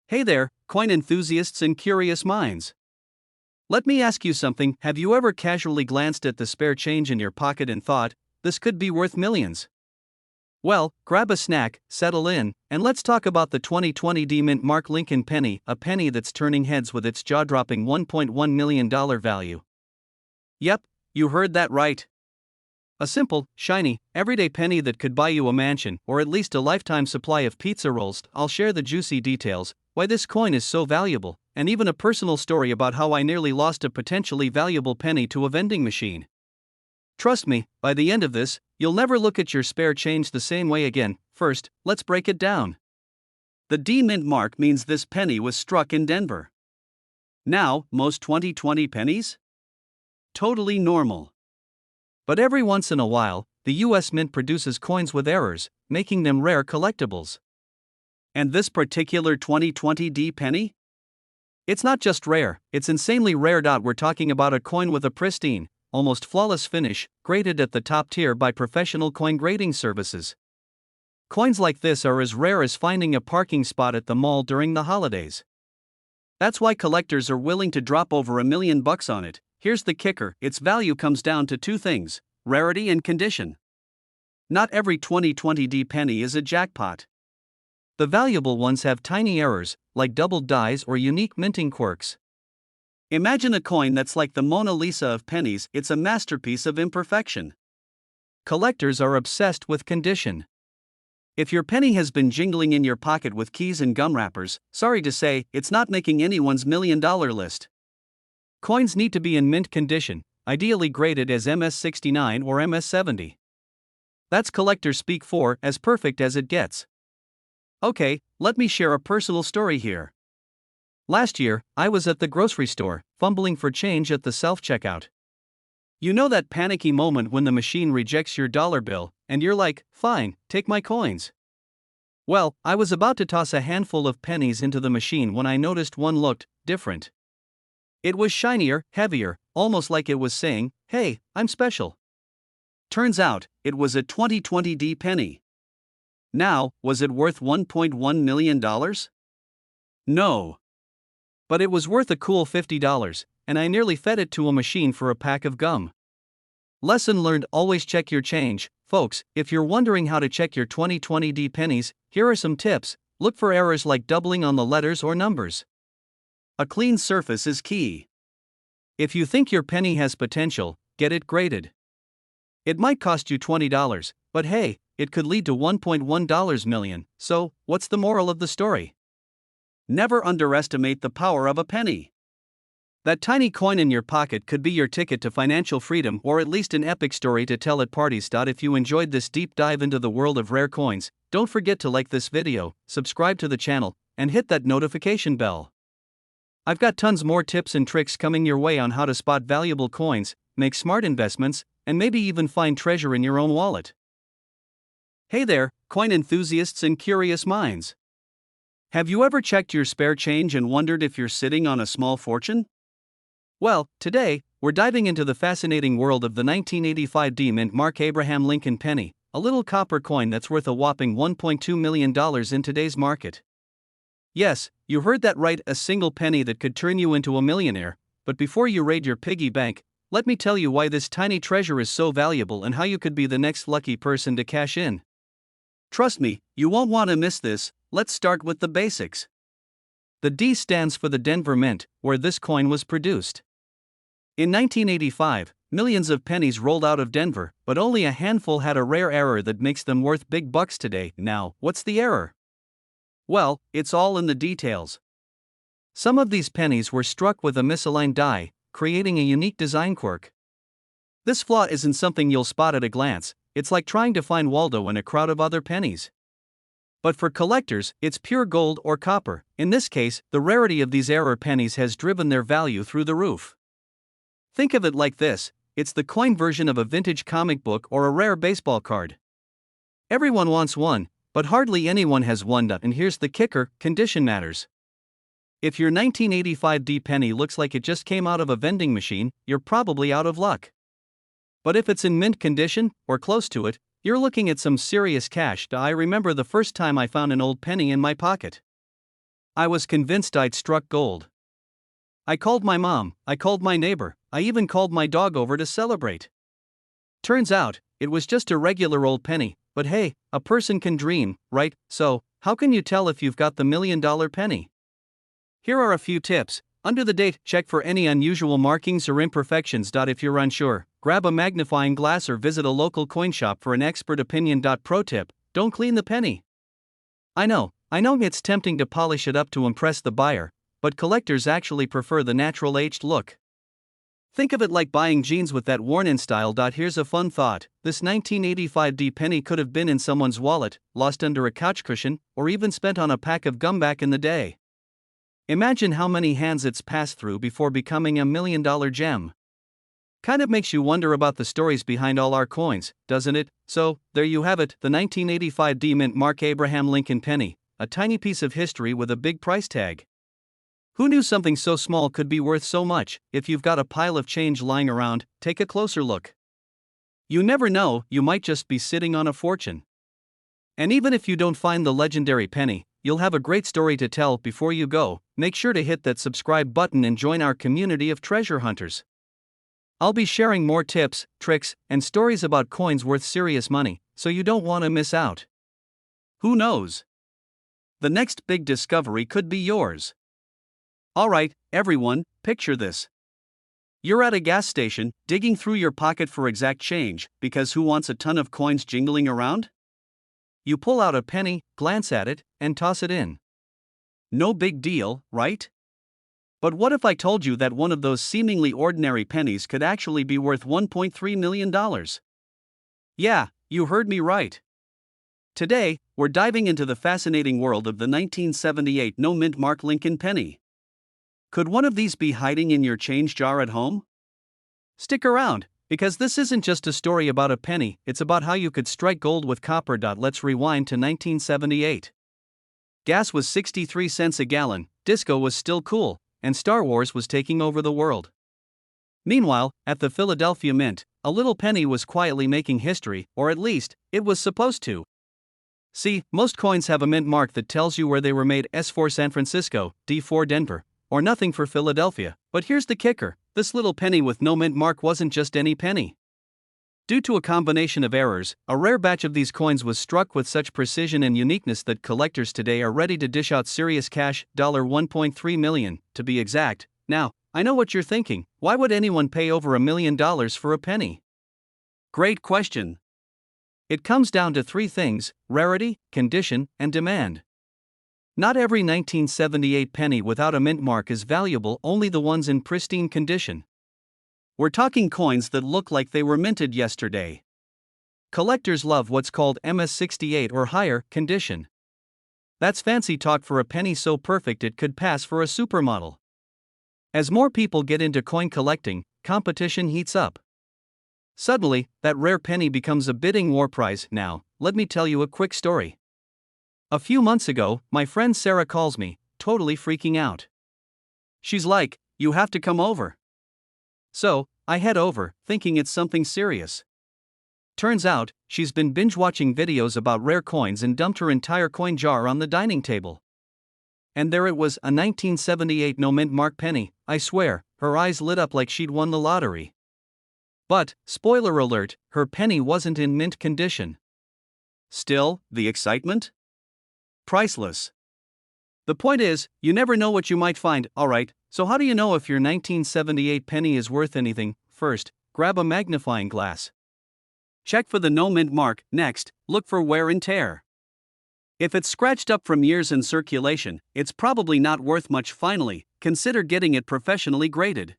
Hey there, coin enthusiasts and curious minds. Let me ask you something. Have you ever casually glanced at the spare change in your pocket and thought, this could be worth millions? Well, grab a snack, settle in, and let's talk about the 2020 D-Mint Mark Lincoln penny, a penny that's turning heads with its jaw-dropping $1.1 million value. Yep, you heard that right. A simple, shiny, everyday penny that could buy you a mansion or at least a lifetime supply of pizza rolls. I'll share the juicy details, why this coin is so valuable, and even a personal story about how I nearly lost a potentially valuable penny to a vending machine. Trust me, by the end of this, you'll never look at your spare change the same way again. First, let's break it down. The D-Mint mark means this penny was struck in Denver. Now, most 2020 pennies? Totally normal. But every once in a while, the US Mint produces coins with errors, making them rare collectibles. And this particular 2020 D penny? It's not just rare, it's insanely rare. We're talking about a coin with a pristine, almost flawless finish, graded at the top tier by professional coin grading services. Coins like this are as rare as finding a parking spot at the mall during the holidays. That's why collectors are willing to drop over $1 million on it. Here's the kicker, its value comes down to two things: rarity and condition. Not every 2020 D penny is a jackpot. The valuable ones have tiny errors, like doubled dies or unique minting quirks. Imagine a coin that's like the Mona Lisa of pennies. It's a masterpiece of imperfection. Collectors are obsessed with condition. If your penny has been jingling in your pocket with keys and gum wrappers, sorry to say, it's not making anyone's $1 million list. Coins need to be in mint condition, ideally graded as MS69 or MS70. That's collector speak for as perfect as it gets. Okay, let me share a personal story here. Last year, I was at the grocery store, fumbling for change at the self-checkout. You know that panicky moment when the machine rejects your dollar bill, and you're like, fine, take my coins. Well, I was about to toss a handful of pennies into the machine when I noticed one looked different. It was shinier, heavier, almost like it was saying, hey, I'm special. Turns out, it was a 2020 D penny. Now, was it worth $1.1 million? No. But it was worth a cool $50, and I nearly fed it to a machine for a pack of gum. Lesson learned: always check your change. Folks, if you're wondering how to check your 2020 D pennies, here are some tips. Look for errors like doubling on the letters or numbers. A clean surface is key. If you think your penny has potential, get it graded. It might cost you $20, but hey, it could lead to $1.1 million, so what's the moral of the story? Never underestimate the power of a penny. That tiny coin in your pocket could be your ticket to financial freedom, or at least an epic story to tell at parties. If you enjoyed this deep dive into the world of rare coins, don't forget to like this video, subscribe to the channel, and hit that notification bell. I've got tons more tips and tricks coming your way on how to spot valuable coins, make smart investments, and maybe even find treasure in your own wallet. Hey there, coin enthusiasts and curious minds. Have you ever checked your spare change and wondered if you're sitting on a small fortune? Well, today, we're diving into the fascinating world of the 1985 D-Mint Mark Abraham Lincoln penny, a little copper coin that's worth a whopping $1.2 million in today's market. Yes, you heard that right, a single penny that could turn you into a millionaire. But before you raid your piggy bank, let me tell you why this tiny treasure is so valuable and how you could be the next lucky person to cash in. Trust me, you won't want to miss this. Let's start with the basics. The D stands for the Denver Mint, where this coin was produced. In 1985, millions of pennies rolled out of Denver, but only a handful had a rare error that makes them worth big bucks today. Now, what's the error? Well, it's all in the details. Some of these pennies were struck with a misaligned die, creating a unique design quirk. This flaw isn't something you'll spot at a glance, it's like trying to find Waldo in a crowd of other pennies. But for collectors, it's pure gold or copper. In this case, the rarity of these error pennies has driven their value through the roof. Think of it like this: it's the coin version of a vintage comic book or a rare baseball card. Everyone wants one, but hardly anyone has one. And here's the kicker: condition matters. If your 1985 D penny looks like it just came out of a vending machine, you're probably out of luck. But if it's in mint condition, or close to it, you're looking at some serious cash. I remember the first time I found an old penny in my pocket. I was convinced I'd struck gold. I called my mom, I called my neighbor, I even called my dog over to celebrate. Turns out, it was just a regular old penny, but hey, a person can dream, right? So, how can you tell if you've got the $1,000,000 penny? Here are a few tips. Under the date, check for any unusual markings or imperfections. If you're unsure, grab a magnifying glass or visit a local coin shop for an expert opinion. Pro tip: don't clean the penny. I know it's tempting to polish it up to impress the buyer, but collectors actually prefer the natural aged look. Think of it like buying jeans with that worn-in style. Here's a fun thought: this 1985 penny could have been in someone's wallet, lost under a couch cushion, or even spent on a pack of gum back in the day. Imagine how many hands it's passed through before becoming a $1,000,000 gem. Kind of makes you wonder about the stories behind all our coins, doesn't it? So, there you have it, the 1985 mint mark Abraham Lincoln penny, a tiny piece of history with a big price tag. Who knew something so small could be worth so much? If you've got a pile of change lying around, take a closer look. You never know, you might just be sitting on a fortune. And even if you don't find the legendary penny, you'll have a great story to tell. Before you go, make sure to hit that subscribe button and join our community of treasure hunters. I'll be sharing more tips, tricks, and stories about coins worth serious money, so you don't want to miss out. Who knows? The next big discovery could be yours. Alright, everyone, picture this. You're at a gas station, digging through your pocket for exact change, because who wants a ton of coins jingling around? You pull out a penny, glance at it, and toss it in. No big deal, right? But what if I told you that one of those seemingly ordinary pennies could actually be worth $1.3 million? Yeah, you heard me right. Today, we're diving into the fascinating world of the 1978 no-mint mark Lincoln penny. Could one of these be hiding in your change jar at home? Stick around, because this isn't just a story about a penny, it's about how you could strike gold with copper. Let's rewind to 1978. Gas was 63 cents a gallon, disco was still cool, and Star Wars was taking over the world. Meanwhile, at the Philadelphia Mint, a little penny was quietly making history, or at least, it was supposed to. See, most coins have a mint mark that tells you where they were made: S for San Francisco, D for Denver, or nothing for Philadelphia. But here's the kicker: this little penny with no mint mark wasn't just any penny. Due to a combination of errors, a rare batch of these coins was struck with such precision and uniqueness that collectors today are ready to dish out serious cash, $1.3 million, to be exact. Now, I know what you're thinking: why would anyone pay over $1 million for a penny? Great question. It comes down to three things: rarity, condition, and demand. Not every 1978 penny without a mint mark is valuable, only the ones in pristine condition. We're talking coins that look like they were minted yesterday. Collectors love what's called MS68 or higher condition. That's fancy talk for a penny so perfect it could pass for a supermodel. As more people get into coin collecting, competition heats up. Suddenly, that rare penny becomes a bidding war prize. Now, let me tell you a quick story. A few months ago, my friend Sarah calls me, totally freaking out. She's like, "You have to come over." So, I head over, thinking it's something serious. Turns out, she's been binge-watching videos about rare coins and dumped her entire coin jar on the dining table. And there it was, a 1978 no-mint mark penny. I swear, her eyes lit up like she'd won the lottery. But, spoiler alert, her penny wasn't in mint condition. Still, the excitement? Priceless. The point is, you never know what you might find. Alright, so how do you know if your 1978 penny is worth anything? First, grab a magnifying glass. Check for the no mint mark. Next, look for wear and tear. If it's scratched up from years in circulation, it's probably not worth much. Finally, consider getting it professionally graded.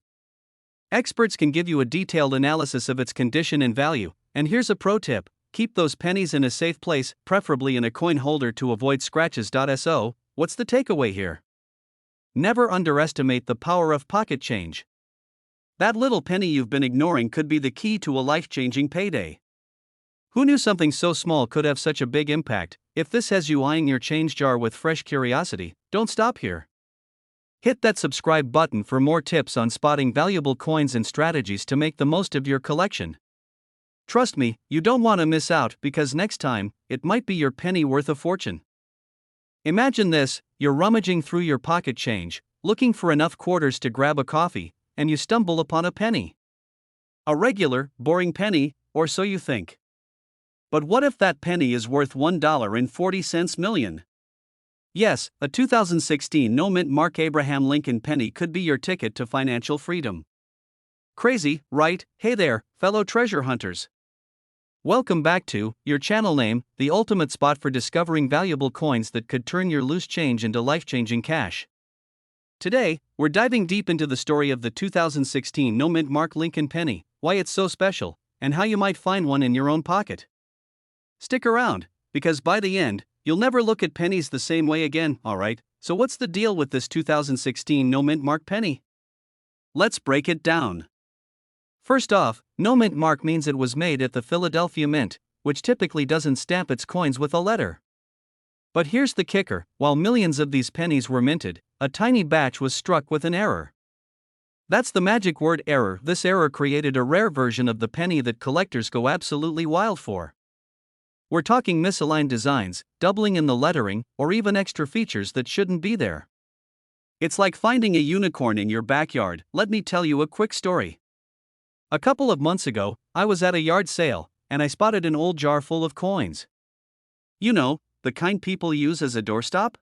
Experts can give you a detailed analysis of its condition and value, and here's a pro tip: keep those pennies in a safe place, preferably in a coin holder to avoid scratches. So, what's the takeaway here? Never underestimate the power of pocket change. That little penny you've been ignoring could be the key to a life-changing payday. Who knew something so small could have such a big impact? If this has you eyeing your change jar with fresh curiosity, don't stop here. Hit that subscribe button for more tips on spotting valuable coins and strategies to make the most of your collection. Trust me, you don't want to miss out, because next time, it might be your penny worth a fortune. Imagine this: you're rummaging through your pocket change, looking for enough quarters to grab a coffee, and you stumble upon a penny. A regular, boring penny, or so you think. But what if that penny is worth $1.40 million? Yes, a 2016 no-mint Mark Abraham Lincoln penny could be your ticket to financial freedom. Crazy, right? Hey there, fellow treasure hunters. Welcome back to your channel name, the ultimate spot for discovering valuable coins that could turn your loose change into life-changing cash. Today, we're diving deep into the story of the 2016 no-mint Mark Lincoln penny, why it's so special, and how you might find one in your own pocket. Stick around, because by the end, you'll never look at pennies the same way again, alright? So what's the deal with this 2016 no-mint Mark penny? Let's break it down. First off, no-mint Mark means it was made at the Philadelphia Mint, which typically doesn't stamp its coins with a letter. But here's the kicker, while millions of these pennies were minted, a tiny batch was struck with an error. That's the magic word, error. This error created a rare version of the penny that collectors go absolutely wild for. We're talking misaligned designs, doubling in the lettering, or even extra features that shouldn't be there. It's like finding a unicorn in your backyard. Let me tell you a quick story. A couple of months ago, I was at a yard sale, and I spotted an old jar full of coins. You know, the kind people use as a doorstop?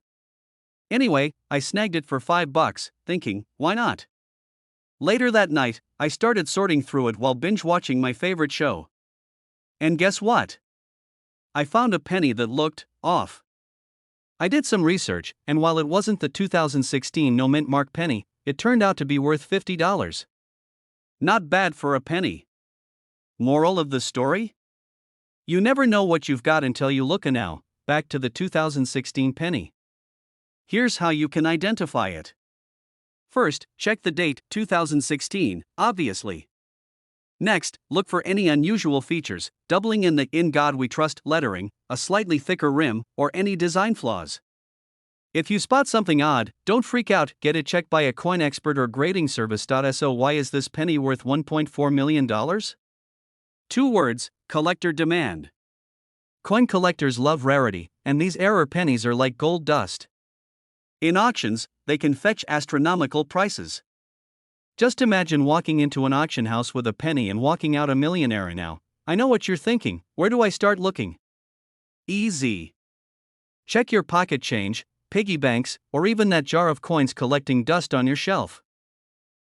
Anyway, I snagged it for $5, thinking, why not? Later that night, I started sorting through it while binge-watching my favorite show. And guess what? I found a penny that looked off. I did some research, and while it wasn't the 2016 no-mint Mark penny, it turned out to be worth $50. Not bad for a penny. Moral of the story? You never know what you've got until you look. Now, back to the 2016 penny. Here's how you can identify it. First, check the date, 2016, obviously. Next, look for any unusual features, doubling in the "In God We Trust" lettering, a slightly thicker rim, or any design flaws. If you spot something odd, don't freak out, get it checked by a coin expert or grading service. So why is this penny worth $1.4 million? 2 words, collector demand. Coin collectors love rarity, and these error pennies are like gold dust. In auctions, they can fetch astronomical prices. Just imagine walking into an auction house with a penny and walking out a millionaire. Now, I know what you're thinking, where do I start looking? Easy. Check your pocket change, piggy banks, or even that jar of coins collecting dust on your shelf.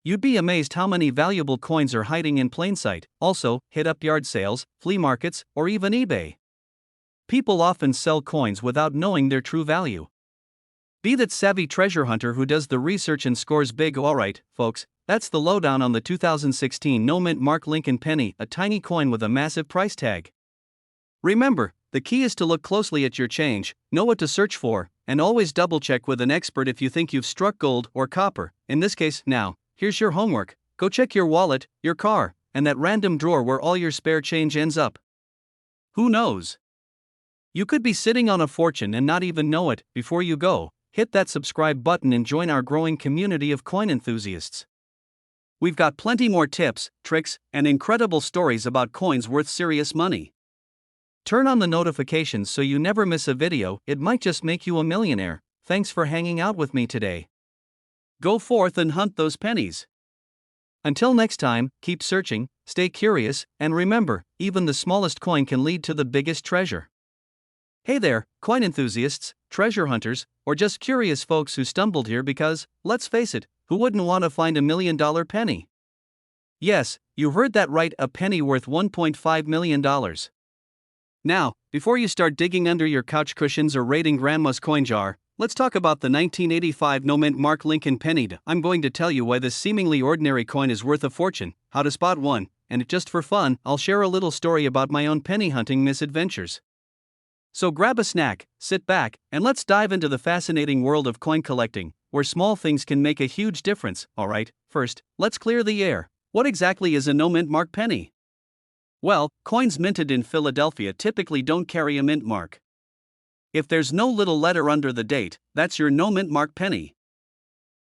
You'd be amazed how many valuable coins are hiding in plain sight. Also, hit up yard sales, flea markets, or even eBay. People often sell coins without knowing their true value. Be that savvy treasure hunter who does the research and scores big. Alright, folks, that's the lowdown on the 2016 no-mint Mark Lincoln penny, a tiny coin with a massive price tag. Remember, the key is to look closely at your change, know what to search for, and always double-check with an expert if you think you've struck gold or copper. In this case, now, here's your homework. Go check your wallet, your car, and that random drawer where all your spare change ends up. Who knows? You could be sitting on a fortune and not even know it. Before you go, hit that subscribe button and join our growing community of coin enthusiasts. We've got plenty more tips, tricks, and incredible stories about coins worth serious money. Turn on the notifications so you never miss a video. It might just make you a millionaire. Thanks for hanging out with me today. Go forth and hunt those pennies. Until next time, keep searching, stay curious, and remember, even the smallest coin can lead to the biggest treasure. Hey there, coin enthusiasts, treasure hunters, or just curious folks who stumbled here because, let's face it, who wouldn't want to find $1 million penny? Yes, you heard that right, a penny worth $1.5 million. Now, before you start digging under your couch cushions or raiding grandma's coin jar, let's talk about the 1985 no-mint Mark Lincoln penny. I'm going to tell you why this seemingly ordinary coin is worth a fortune, how to spot one, and just for fun, I'll share a little story about my own penny hunting misadventures. So grab a snack, sit back, and let's dive into the fascinating world of coin collecting, where small things can make a huge difference. Alright, first, let's clear the air. What exactly is a no-mint Mark penny? Well, coins minted in Philadelphia typically don't carry a mint mark. If there's no little letter under the date, that's your no-mint Mark penny.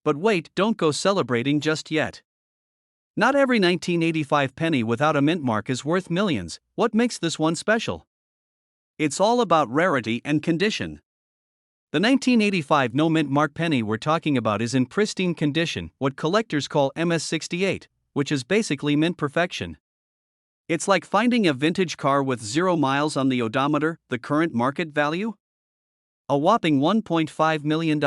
But wait, don't go celebrating just yet. Not every 1985 penny without a mint mark is worth millions. What makes this one special? It's all about rarity and condition. The 1985 no mint mark penny we're talking about is in pristine condition, what collectors call MS68, which is basically mint perfection. It's like finding a vintage car with 0 miles on the odometer. The current market value? A whopping $1.5 million.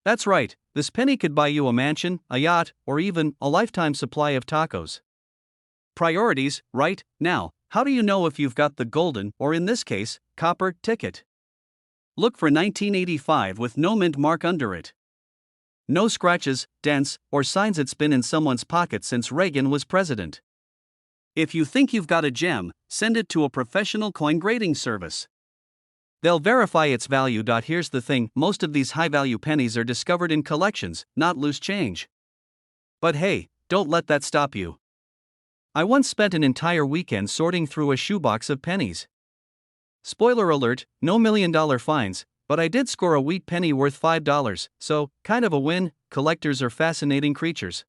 That's right, this penny could buy you a mansion, a yacht, or even a lifetime supply of tacos. Priorities, right? Now, how do you know if you've got the golden, or in this case, copper, ticket? Look for 1985 with no mint mark under it. No scratches, dents, or signs it's been in someone's pocket since Reagan was president. If you think you've got a gem, send it to a professional coin grading service. They'll verify its value. Here's the thing, most of these high-value pennies are discovered in collections, not loose change. But hey, don't let that stop you. I once spent an entire weekend sorting through a shoebox of pennies. Spoiler alert, no million-dollar finds, but I did score a wheat penny worth $5, so, kind of a win. Collectors are fascinating creatures.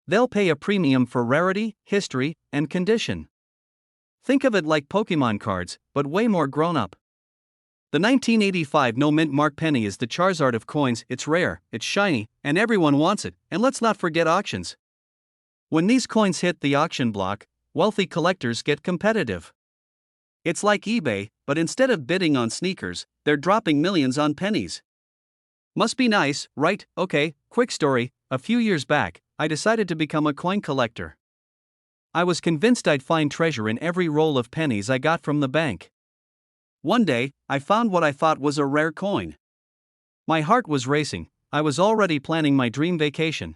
They'll pay a premium for rarity, history, and condition. Think of it like Pokemon cards, but way more grown-up. The 1985 no mint mark penny is the Charizard of coins. It's rare, it's shiny, and everyone wants it. And let's not forget auctions. When these coins hit the auction block, wealthy collectors get competitive. It's like eBay, but instead of bidding on sneakers, they're dropping millions on pennies. Must be nice, right? Okay, quick story. A few years back, I decided to become a coin collector. I was convinced I'd find treasure in every roll of pennies I got from the bank. One day, I found what I thought was a rare coin. My heart was racing. I was already planning my dream vacation.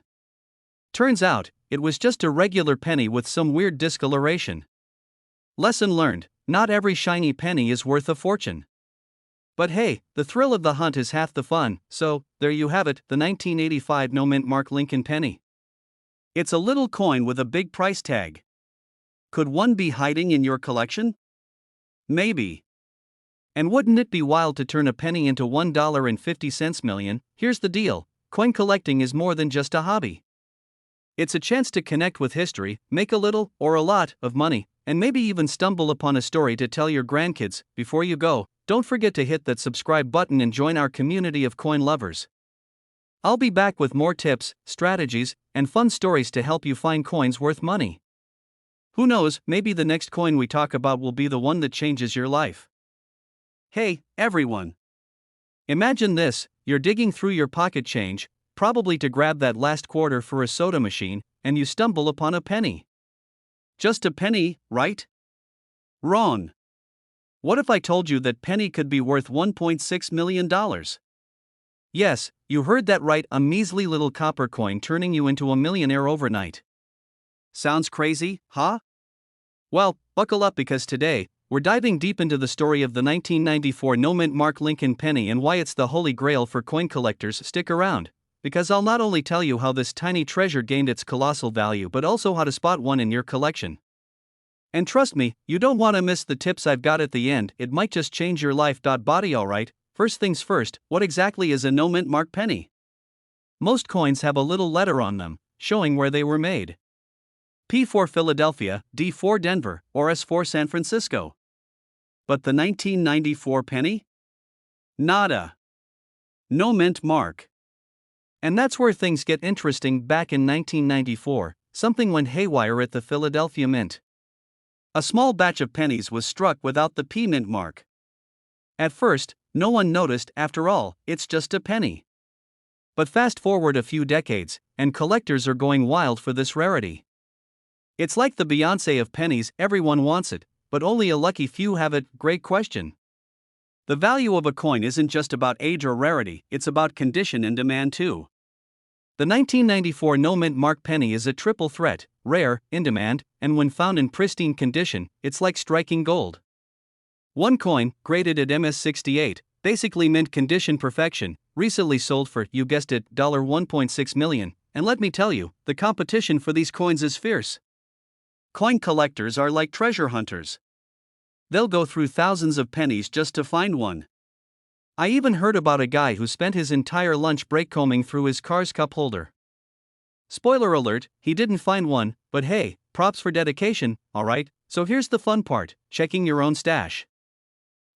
Turns out, it was just a regular penny with some weird discoloration. Lesson learned, not every shiny penny is worth a fortune. But hey, the thrill of the hunt is half the fun, so, there you have it, the 1985 no mint mark Lincoln penny. It's a little coin with a big price tag. Could one be hiding in your collection? Maybe. And wouldn't it be wild to turn a penny into $1.50 million? Here's the deal, coin collecting is more than just a hobby. It's a chance to connect with history, make a little, or a lot, of money, and maybe even stumble upon a story to tell your grandkids. Before you go, don't forget to hit that subscribe button and join our community of coin lovers. I'll be back with more tips, strategies, and fun stories to help you find coins worth money. Who knows, maybe the next coin we talk about will be the one that changes your life. Hey, everyone. Imagine this, you're digging through your pocket change, probably to grab that last quarter for a soda machine, and you stumble upon a penny. Just a penny, right? Wrong. What if I told you that penny could be worth $1.6 million? Yes, you heard that right, a measly little copper coin turning you into a millionaire overnight. Sounds crazy, huh? Well, buckle up because today, we're diving deep into the story of the 1994 no mint mark Lincoln penny and why it's the holy grail for coin collectors. Stick around, because I'll not only tell you how this tiny treasure gained its colossal value but also how to spot one in your collection. And trust me, you don't want to miss the tips I've got at the end, it might just change your life. Body alright, first things first, what exactly is a no mint mark penny? Most coins have a little letter on them, showing where they were made. P for Philadelphia, D for Denver, or S for San Francisco. But the 1994 penny? Nada. No mint mark. And that's where things get interesting. Back in 1994, something went haywire at the Philadelphia Mint. A small batch of pennies was struck without the P mint mark. At first, no one noticed. After all, it's just a penny. But fast forward a few decades, and collectors are going wild for this rarity. It's like the Beyoncé of pennies, everyone wants it, but only a lucky few have it. Great question. The value of a coin isn't just about age or rarity, it's about condition and demand too. The 1994 no mint mark penny is a triple threat: rare, in demand, and when found in pristine condition, it's like striking gold. One coin, graded at MS68, basically mint condition perfection, recently sold for, you guessed it, $1.6 million, and let me tell you, the competition for these coins is fierce. Coin collectors are like treasure hunters. They'll go through thousands of pennies just to find one. I even heard about a guy who spent his entire lunch break combing through his car's cup holder. Spoiler alert, he didn't find one, but hey, props for dedication, alright? So here's the fun part, checking your own stash.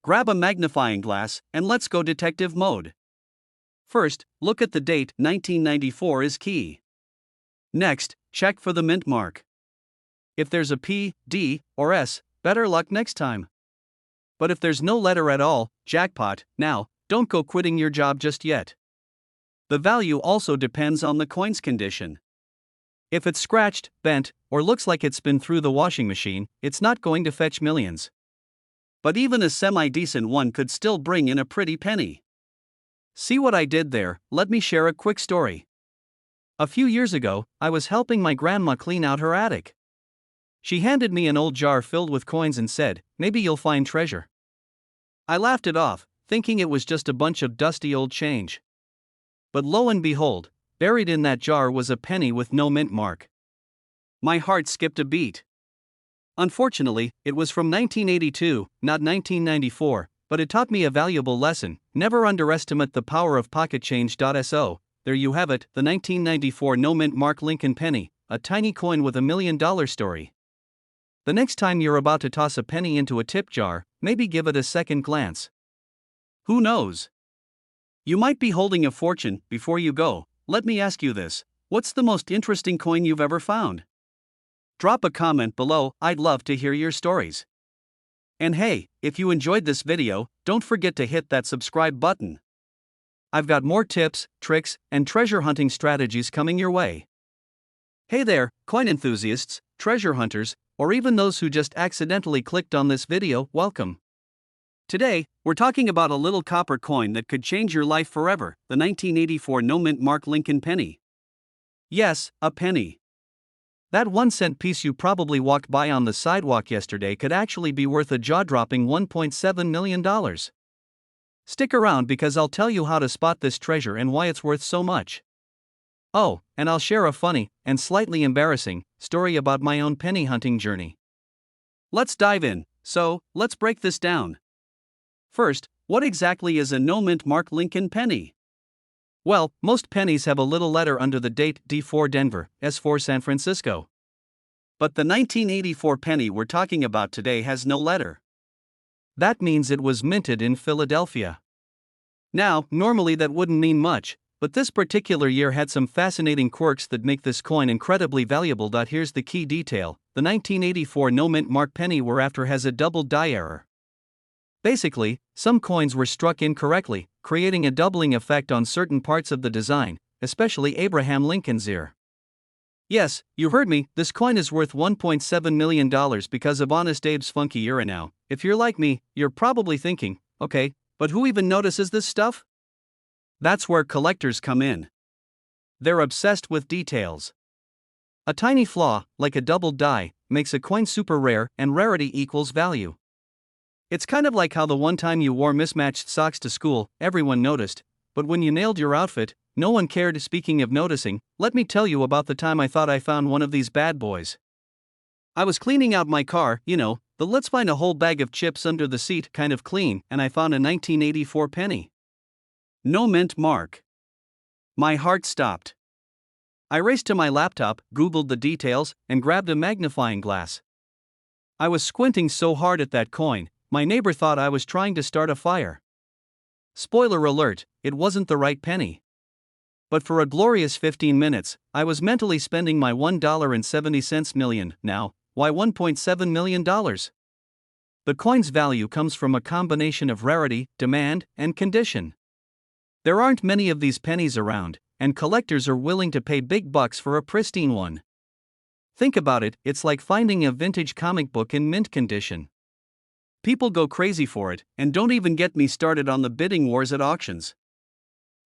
Grab a magnifying glass and let's go detective mode. First, look at the date. 1994 is key. Next, check for the mint mark. If there's a P, D, or S, better luck next time. But if there's no letter at all, jackpot. Now, don't go quitting your job just yet. The value also depends on the coin's condition. If it's scratched, bent, or looks like it's been through the washing machine, it's not going to fetch millions. But even a semi-decent one could still bring in a pretty penny. See what I did there? Let me share a quick story. A few years ago, I was helping my grandma clean out her attic. She handed me an old jar filled with coins and said, "Maybe you'll find treasure." I laughed it off, thinking it was just a bunch of dusty old change. But lo and behold, buried in that jar was a penny with no mint mark. My heart skipped a beat. Unfortunately, it was from 1982, not 1994, but it taught me a valuable lesson: never underestimate the power of pocket change. So, there you have it, the 1994 no mint mark Lincoln penny, a tiny coin with $1 million story. The next time you're about to toss a penny into a tip jar, maybe give it a second glance. Who knows? You might be holding a fortune. Before you go, let me ask you this: what's the most interesting coin you've ever found? Drop a comment below, I'd love to hear your stories. And hey, if you enjoyed this video, don't forget to hit that subscribe button. I've got more tips, tricks, and treasure hunting strategies coming your way. Hey there, coin enthusiasts, treasure hunters, or even those who just accidentally clicked on this video, welcome. Today, we're talking about a little copper coin that could change your life forever, the 1984 no mint mark Lincoln penny. Yes, a penny. That 1-cent piece you probably walked by on the sidewalk yesterday could actually be worth a jaw-dropping $1.7 million. Stick around because I'll tell you how to spot this treasure and why it's worth so much. Oh, and I'll share a funny, and slightly embarrassing, story about my own penny hunting journey. Let's dive in. So, let's break this down. First, what exactly is a no mint mark Lincoln penny? Well, most pennies have a little letter under the date: D for Denver, S for San Francisco. But the 1984 penny we're talking about today has no letter. That means it was minted in Philadelphia. Now, normally that wouldn't mean much, but this particular year had some fascinating quirks that make this coin incredibly valuable. Here's the key detail: the 1984 no mint mark penny we're after has a double die error. Basically, some coins were struck incorrectly, creating a doubling effect on certain parts of the design, especially Abraham Lincoln's ear. Yes, you heard me, this coin is worth $1.7 million because of Honest Abe's funky era. Now, if you're like me, you're probably thinking, okay, but who even notices this stuff? That's where collectors come in. They're obsessed with details. A tiny flaw, like a double die, makes a coin super rare, and rarity equals value. It's kind of like how the one time you wore mismatched socks to school, everyone noticed, but when you nailed your outfit, no one cared. Speaking of noticing, let me tell you about the time I thought I found one of these bad boys. I was cleaning out my car, the let's find a whole bag of chips under the seat kind of clean, and I found a 1984 penny. No mint mark. My heart stopped. I raced to my laptop, Googled the details, and grabbed a magnifying glass. I was squinting so hard at that coin, my neighbor thought I was trying to start a fire. Spoiler alert, it wasn't the right penny. But for a glorious 15 minutes, I was mentally spending my $1.70 million. Now, why $1.7 million? The coin's value comes from a combination of rarity, demand, and condition. There aren't many of these pennies around, and collectors are willing to pay big bucks for a pristine one. Think about it, it's like finding a vintage comic book in mint condition. People go crazy for it, and don't even get me started on the bidding wars at auctions.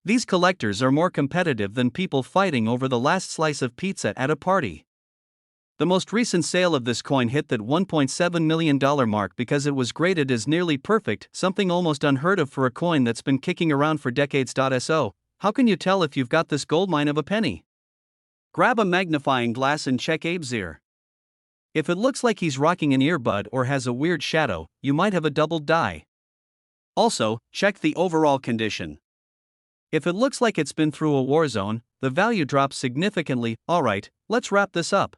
These collectors are more competitive than people fighting over the last slice of pizza at a party. The most recent sale of this coin hit that $1.7 million mark because it was graded as nearly perfect, something almost unheard of for a coin that's been kicking around for decades. So, how can you tell if you've got this goldmine of a penny? Grab a magnifying glass and check Abe's ear. If it looks like he's rocking an earbud or has a weird shadow, you might have a double die. Also, check the overall condition. If it looks like it's been through a war zone, the value drops significantly. Alright, let's wrap this up.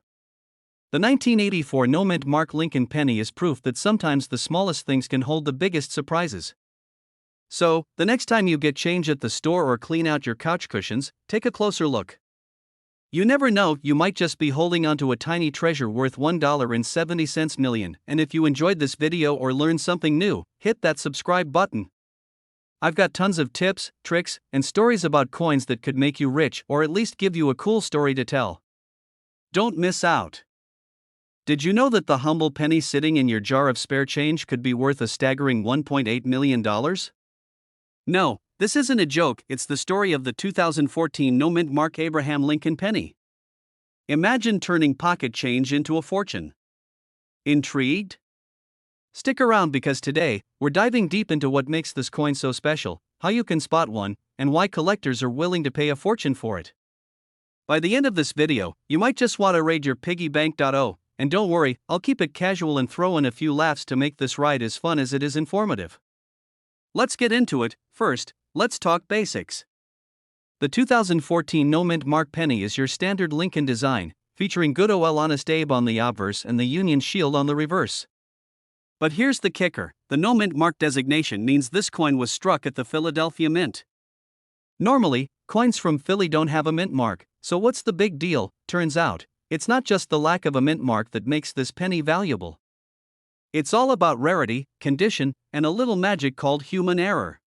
The 1984 no-mint Mark Lincoln penny is proof that sometimes the smallest things can hold the biggest surprises. So, the next time you get change at the store or clean out your couch cushions, take a closer look. You never know, you might just be holding onto a tiny treasure worth $1.70 million. And if you enjoyed this video or learned something new, hit that subscribe button. I've got tons of tips, tricks, and stories about coins that could make you rich or at least give you a cool story to tell. Don't miss out. Did you know that the humble penny sitting in your jar of spare change could be worth a staggering $1.8 million? No, this isn't a joke, it's the story of the 2014 no-mint Mark Abraham Lincoln penny. Imagine turning pocket change into a fortune. Intrigued? Stick around because today, we're diving deep into what makes this coin so special, how you can spot one, and why collectors are willing to pay a fortune for it. By the end of this video, you might just want to raid your piggy bank.o, and don't worry, I'll keep it casual and throw in a few laughs to make this ride as fun as it is informative. Let's get into it. First, let's talk basics. The 2014 no-mint Mark penny is your standard Lincoln design, featuring good ol' Honest Abe on the obverse and the Union Shield on the reverse. But here's the kicker, the no-mint Mark designation means this coin was struck at the Philadelphia Mint. Normally, coins from Philly don't have a mint mark, so what's the big deal? Turns out, it's not just the lack of a mint mark that makes this penny valuable. It's all about rarity, condition, and a little magic called human error.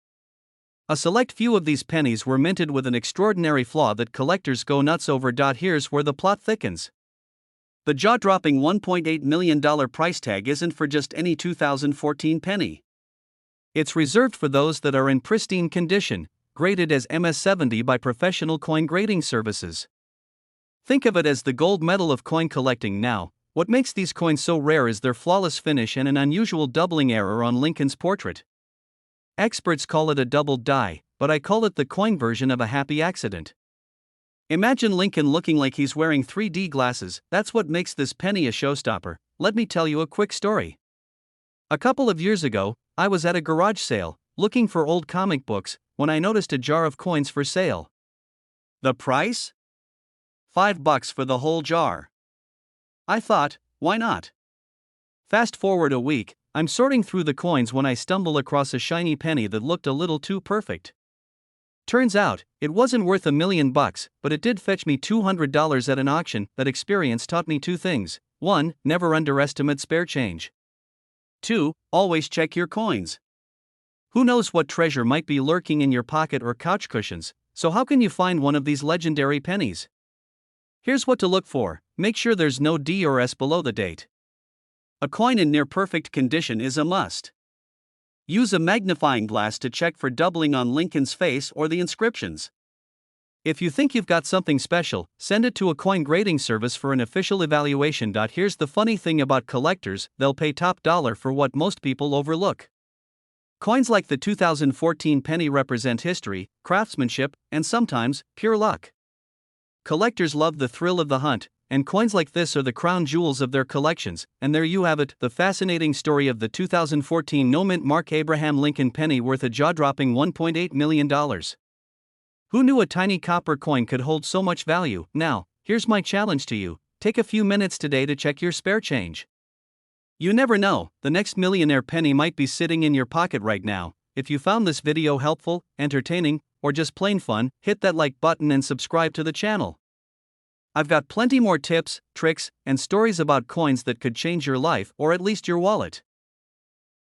A select few of these pennies were minted with an extraordinary flaw that collectors go nuts over. Here's where the plot thickens. The jaw-dropping $1.8 million price tag isn't for just any 2014 penny. It's reserved for those that are in pristine condition, graded as MS-70 by professional coin grading services. Think of it as the gold medal of coin collecting now. What makes these coins so rare is their flawless finish and an unusual doubling error on Lincoln's portrait. Experts call it a doubled die, but I call it the coin version of a happy accident. Imagine Lincoln looking like he's wearing 3D glasses. That's what makes this penny a showstopper. Let me tell you a quick story. A couple of years ago, I was at a garage sale, looking for old comic books, when I noticed a jar of coins for sale. The price? $5 for the whole jar. I thought, why not? Fast forward a week, I'm sorting through the coins when I stumble across a shiny penny that looked a little too perfect. Turns out, it wasn't worth $1 million, but it did fetch me $200 at an auction. That experience taught me two things. 1. Never underestimate spare change. 2. Always check your coins. Who knows what treasure might be lurking in your pocket or couch cushions, so how can you find one of these legendary pennies? Here's what to look for. Make sure there's no D or S below the date. A coin in near-perfect condition is a must. Use a magnifying glass to check for doubling on Lincoln's face or the inscriptions. If you think you've got something special, send it to a coin grading service for an official evaluation. Here's the funny thing about collectors, they'll pay top dollar for what most people overlook. Coins like the 2014 penny represent history, craftsmanship, and sometimes, pure luck. Collectors love the thrill of the hunt, and coins like this are the crown jewels of their collections. And there you have it, the fascinating story of the 2014 no-mint Mark Abraham Lincoln penny worth a jaw-dropping $1.8 million. Who knew a tiny copper coin could hold so much value? Now, here's my challenge to you. Take a few minutes today to check your spare change. You never know, the next millionaire penny might be sitting in your pocket right now. If you found this video helpful, entertaining, or just plain fun, hit that like button and subscribe to the channel. I've got plenty more tips, tricks, and stories about coins that could change your life or at least your wallet.